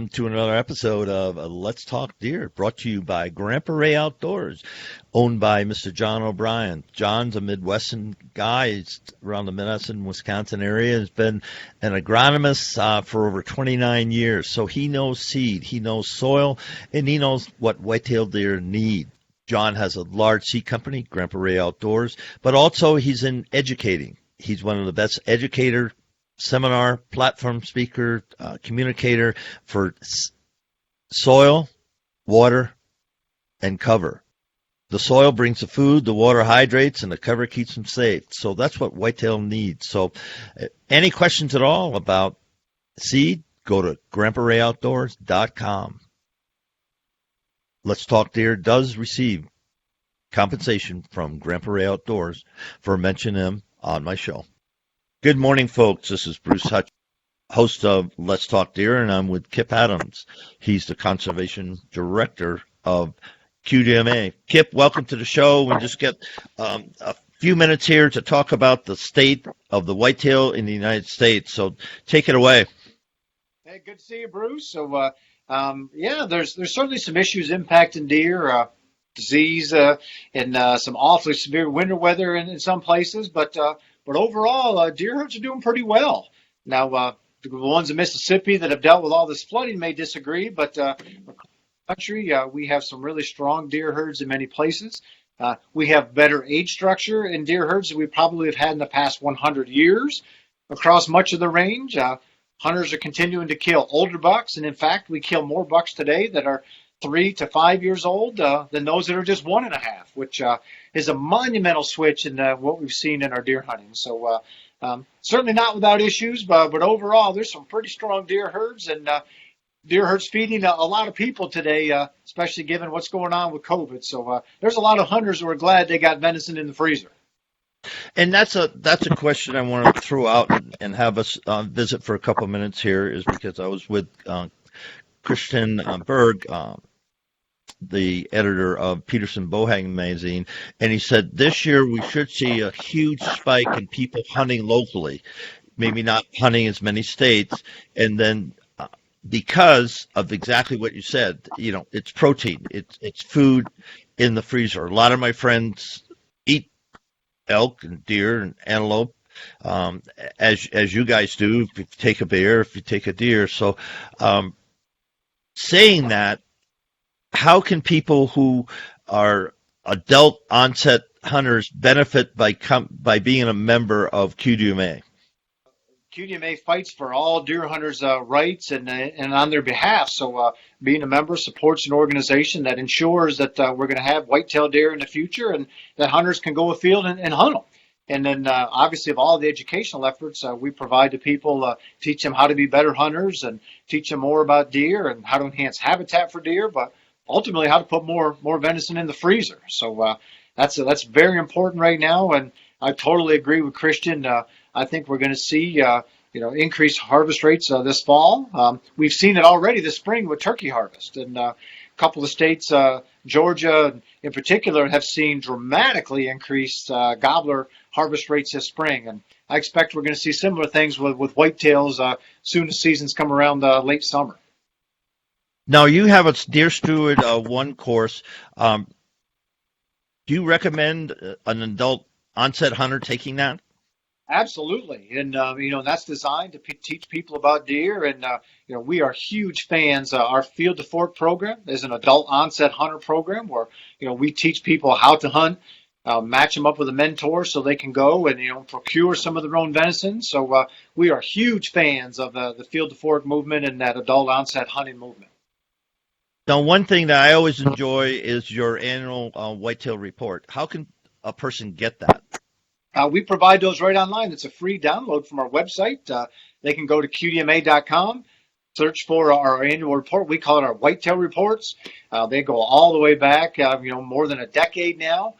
welcome to another episode of Let's Talk Deer, brought to you by Grandpa Ray Outdoors, owned by Mr. John O'Brien. John's a Midwestern guy. He's around the Madison, Wisconsin area. He's been an agronomist for over 29 years, so he knows seed, he knows soil, and he knows what whitetail deer need. John has a large seed company, Grandpa Ray Outdoors, but also he's in educating. He's one of the best educator, seminar, platform speaker, communicator for soil, water, and cover. The soil brings the food, the water hydrates, and the cover keeps them safe. So that's what whitetail needs. So any questions at all about seed, go to grandparrayoutdoors.com. Let's Talk Deer does receive compensation from Grandpa Ray Outdoors for mentioning them on my show. Good morning, folks. This is Bruce Hutch, host of Let's Talk Deer, and I'm with Kip Adams. He's the Conservation Director of QDMA. Kip, welcome to the show. We just get a few minutes here to talk about the state of the whitetail in the United States. So take it away. Hey, good to see you, Bruce. So, there's certainly some issues impacting deer, disease, and some awfully severe winter weather in some places, but overall, deer herds are doing pretty well. Now, the ones in Mississippi that have dealt with all this flooding may disagree, but across the country, we have some really strong deer herds in many places. We have better age structure in deer herds than we probably have had in the past 100 years across much of the range. Hunters are continuing to kill older bucks, and in fact, we kill more bucks today that are 3 to 5 years old than those that are just 1.5, which is a monumental switch in what we've seen in our deer hunting. So certainly not without issues, but overall there's some pretty strong deer herds, and deer herds feeding a lot of people today, especially given what's going on with COVID. So there's a lot of hunters who are glad they got venison in the freezer. And that's a question I want to throw out and have us visit for a couple of minutes here, is because I was with Christian Berg, the editor of Peterson Bowhang magazine, and he said this year we should see a huge spike in people hunting locally, maybe not hunting as many states, and then because of exactly what you said, it's protein, it's food in the freezer. A lot of my friends eat elk and deer and antelope, as you guys do, if you take a bear, if you take a deer. So saying that, how can people who are adult onset hunters benefit by being a member of QDMA? QDMA fights for all deer hunters' rights and on their behalf. So being a member supports an organization that ensures that we're going to have whitetail deer in the future, and that hunters can go afield and hunt them. And then obviously of all the educational efforts we provide to people, teach them how to be better hunters and teach them more about deer and how to enhance habitat for deer, but ultimately how to put more venison in the freezer. So that's very important right now, and I totally agree with Christian. I think we're going to see increased harvest rates this fall. We've seen it already this spring with turkey harvest, and a couple of states, Georgia in particular, have seen dramatically increased gobbler harvest rates this spring, and I expect we're going to see similar things with whitetails soon as seasons come around late summer. Now, you have a Deer Steward 1 course. Do you recommend an adult onset hunter taking that? Absolutely. And, that's designed to teach people about deer. And, we are huge fans. Our Field to Fork program is an adult onset hunter program where, we teach people how to hunt, match them up with a mentor so they can go and, procure some of their own venison. So we are huge fans of the Field to Fork movement and that adult onset hunting movement. Now, one thing that I always enjoy is your annual Whitetail Report. How can a person get that? We provide those right online. It's a free download from our website. They can go to QDMA.com, search for our annual report. We call it our Whitetail Reports. They go all the way back, more than a decade now.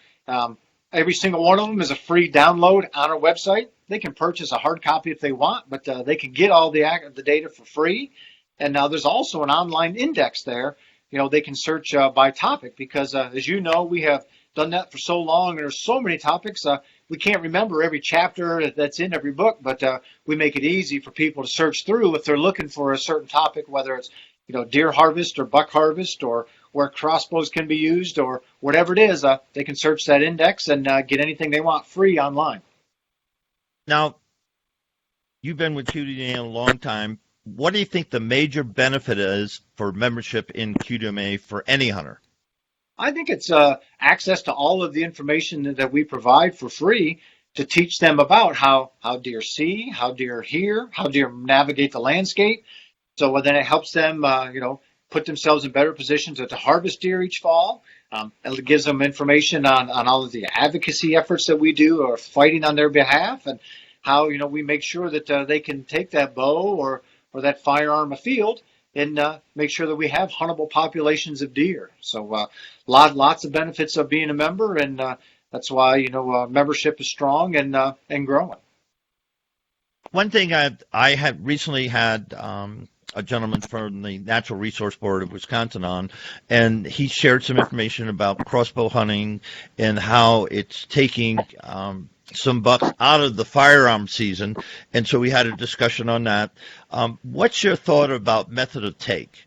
Every single one of them is a free download on our website. They can purchase a hard copy if they want, but they can get all the data for free. And now there's also an online index there. They can search by topic because, as you know, we have done that for so long, and there's so many topics. We can't remember every chapter that's in every book, but we make it easy for people to search through if they're looking for a certain topic, whether it's deer harvest or buck harvest, or where crossbows can be used, or whatever it is, they can search that index and get anything they want free online. Now, you've been with QDMA a long time. What do you think the major benefit is for membership in QDMA for any hunter? I think it's access to all of the information that we provide for free to teach them about how deer see, how deer hear, how deer navigate the landscape. So then it helps them, put themselves in better positions to harvest deer each fall. It gives them information on all of the advocacy efforts that we do or fighting on their behalf, and how we make sure that they can take that bow or that firearm afield and make sure that we have huntable populations of deer. So lots of benefits of being a member, and that's why membership is strong and growing. One thing I had recently had a gentleman from the Natural Resource Board of Wisconsin on, and he shared some information about crossbow hunting and how it's taking some bucks out of the firearm season, and so we had a discussion on that. What's your thought about method of take?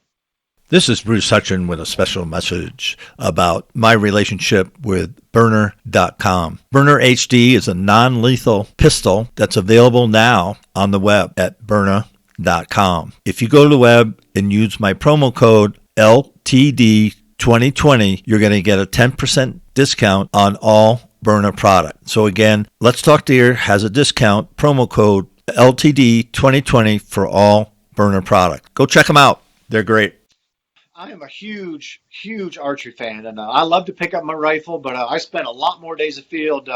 This is Bruce Hutchin with a special message about my relationship with Burner.com. Burner HD is a non-lethal pistol that's available now on the web at Burner.com. If you go to the web and use my promo code LTD2020, you're going to get a 10% discount on all Burner product. So again, Let's Talk Deer has a discount, promo code LTD2020 for all Burner product. Go check them out. They're great. I am a huge archery fan, and I love to pick up my rifle, but I spend a lot more days afield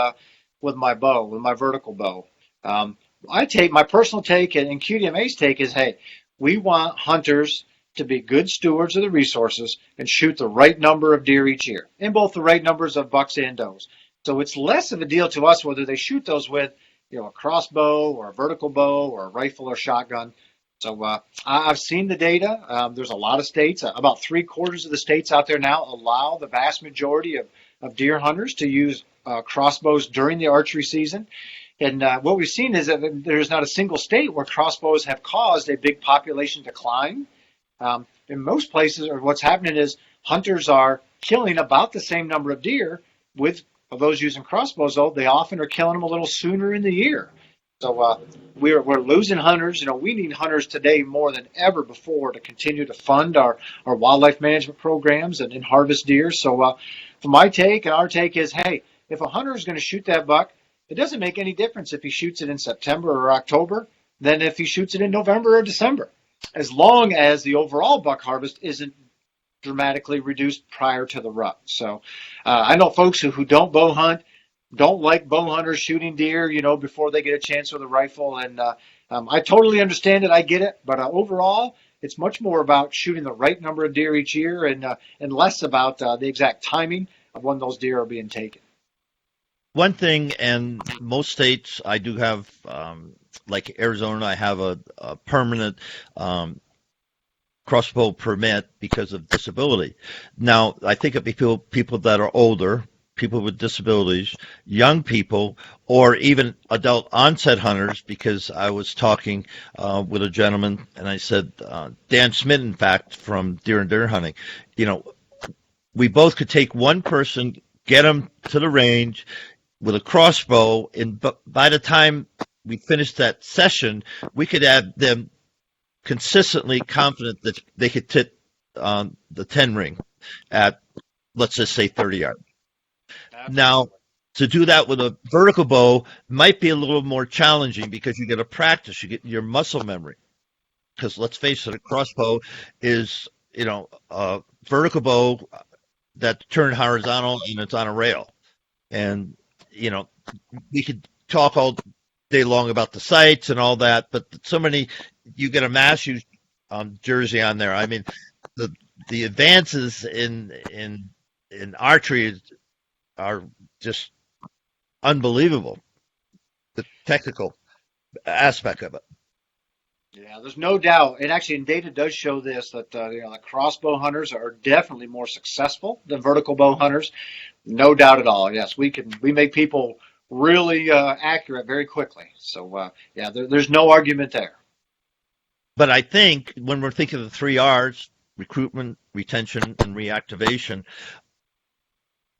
with my bow, with my vertical bow. My personal take and QDMA's take is, hey, we want hunters to be good stewards of the resources and shoot the right number of deer each year, and both the right numbers of bucks and does. So it's less of a deal to us whether they shoot those with, a crossbow or a vertical bow or a rifle or shotgun. So I've seen the data. There's a lot of states, about 3/4 of the states out there now allow the vast majority of deer hunters to use crossbows during the archery season. And what we've seen is that there's not a single state where crossbows have caused a big population decline. In most places, or what's happening is hunters are killing about the same number of deer with those using crossbows, though they often are killing them a little sooner in the year. So we're losing hunters. We need hunters today more than ever before to continue to fund our wildlife management programs and harvest deer. So for my take and our take is, hey, if a hunter is going to shoot that buck, it doesn't make any difference if he shoots it in September or October than if he shoots it in November or December, as long as the overall buck harvest isn't dramatically reduced prior to the rut. So I know folks who don't bow hunt, don't like bow hunters shooting deer, before they get a chance with a rifle. And I totally understand it. I get it. But overall, it's much more about shooting the right number of deer each year and less about the exact timing of when those deer are being taken. One thing, and most states, I do have, like Arizona, I have a permanent crossbow permit because of disability. Now, I think of people that are older, people with disabilities, young people, or even adult onset hunters, because I was talking with a gentleman, and I said, Dan Smith, in fact, from Deer and Deer Hunting, we both could take one person, get them to the range with a crossbow, and by the time we finished that session, we could have them consistently confident that they could hit the 10 ring at, let's just say, 30 yards. Now, to do that with a vertical bow might be a little more challenging because you get to practice, you get your muscle memory. Because let's face it, a crossbow is, a vertical bow that's turned horizontal and it's on a rail. And, we could talk all day long about the sights and all that, but you get a mass use jersey on there. I mean, the advances in archery are just unbelievable, the technical aspect of it. Yeah, there's no doubt. And actually, data does show this, that the crossbow hunters are definitely more successful than vertical bow hunters. No doubt at all. Yes, we make people really accurate very quickly. So, there's no argument there. But I think when we're thinking of the 3 R's, recruitment, retention, and reactivation.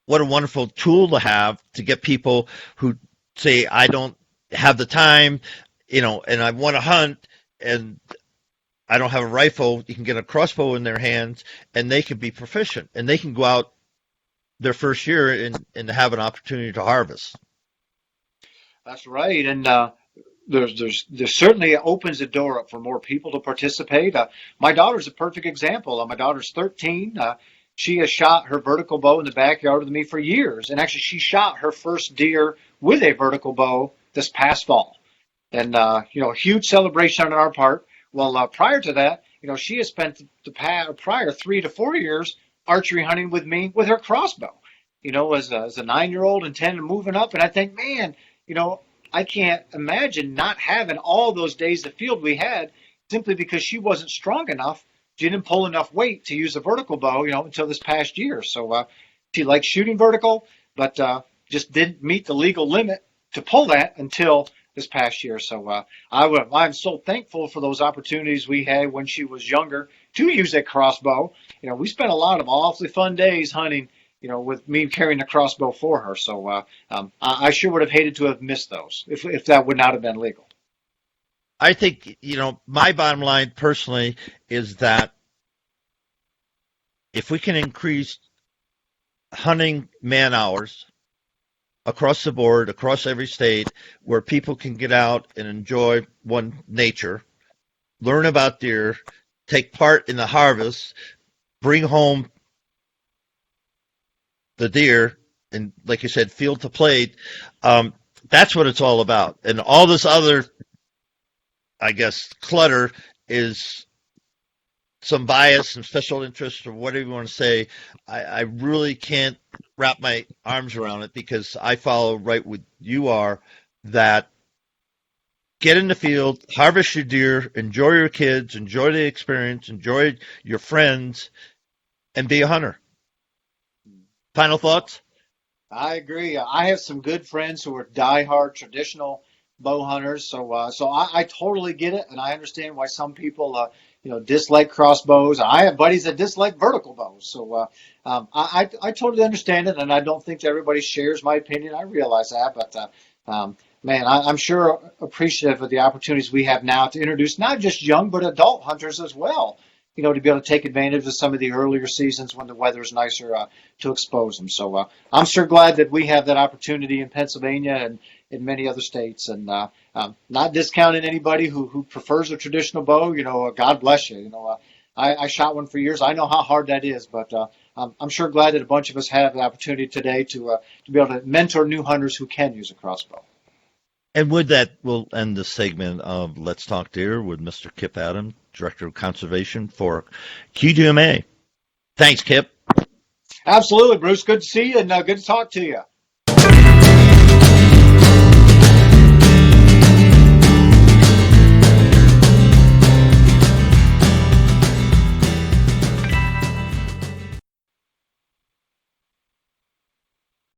What a wonderful tool to have to get people who say, I don't have the time, and I want to hunt, and I don't have a rifle. You can get a crossbow in their hands, and they can be proficient, and they can go out their first year and have an opportunity to harvest. That's right, and there's certainly opens the door up for more people to participate. My daughter's a perfect example. My daughter's 13. She has shot her vertical bow in the backyard with me for years, and actually she shot her first deer with a vertical bow this past fall, and a huge celebration on our part. Well, prior to that, she has spent the prior 3 to 4 years archery hunting with me with her crossbow. As a 9-year-old intending moving up, and I think, man, I can't imagine not having all those days of field we had simply because she wasn't strong enough. She didn't pull enough weight to use a vertical bow, until this past year. So she likes shooting vertical, but just didn't meet the legal limit to pull that until this past year. So I'm so thankful for those opportunities we had when she was younger to use that crossbow. We spent a lot of awfully fun days hunting, with me carrying the crossbow for her. So I sure would have hated to have missed those if that would not have been legal. I think, my bottom line personally is that if we can increase hunting man hours across the board, across every state, where people can get out and enjoy nature, learn about deer, take part in the harvest, bring home the deer, and like you said, field to plate, that's what it's all about. And all this other, I guess, clutter is some bias, some special interest, or whatever you want to say. I really can't wrap my arms around it, because I follow right what you are, that get in the field, harvest your deer, enjoy your kids, enjoy the experience, enjoy your friends, and be a hunter. Final thoughts? I agree. I have some good friends who are diehard traditional bow hunters, so I totally get it, and I understand why some people dislike crossbows. I have buddies that dislike vertical bows, so I totally understand it, and I don't think that everybody shares my opinion. I realize that, but man, I'm sure appreciative of the opportunities we have now to introduce not just young but adult hunters as well. To be able to take advantage of some of the earlier seasons when the weather is nicer to expose them. So I'm sure glad that we have that opportunity in Pennsylvania and in many other states. And not discounting anybody who prefers a traditional bow. God bless you. I shot one for years. I know how hard that is, but I'm sure glad that a bunch of us have the opportunity today to be able to mentor new hunters who can use a crossbow. And with that, we'll end this segment of Let's Talk Deer with Mr. Kip Adams, Director of Conservation for QDMA. Thanks, Kip. Absolutely, Bruce. Good to see you, and good to talk to you.